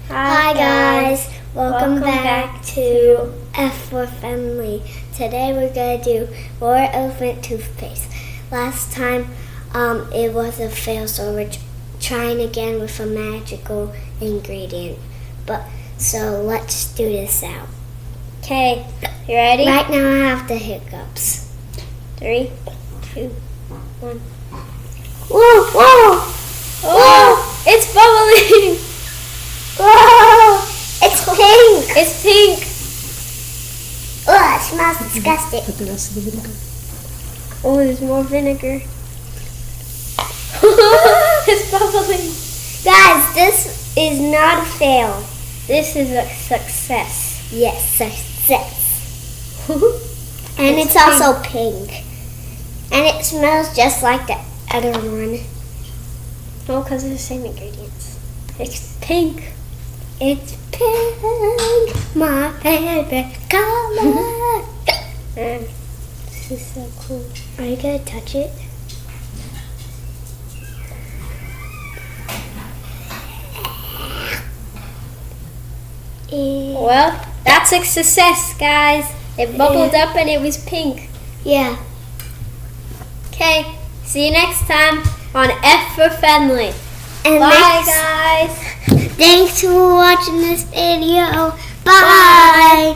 Hi guys, welcome back to F for Fenley. Today we're going to do Roar Elephant Toothpaste. Last time it was a fail, so we're trying again with a magical ingredient. So let's do this out. Okay, you ready? Right now I have the hiccups. 3, 2, 1. Whoa, whoa! Oh, it's bubbling! Whoa! It's pink! It's pink! Oh, it smells disgusting. Put the rest of the vinegar. Oh, there's more vinegar. It's bubbling. Guys, this is not a fail. This is a success. Yes, success. And it's also pink. And it smells just like the other one. No, because it's the same ingredients. It's pink. It's pink, my favorite color. This is so cool. Are you going to touch it? Well, that's a success, guys. It bubbled up and it was pink. Yeah. Okay, see you next time on F for Fenley. And Bye, guys. Thanks for watching this video. Bye.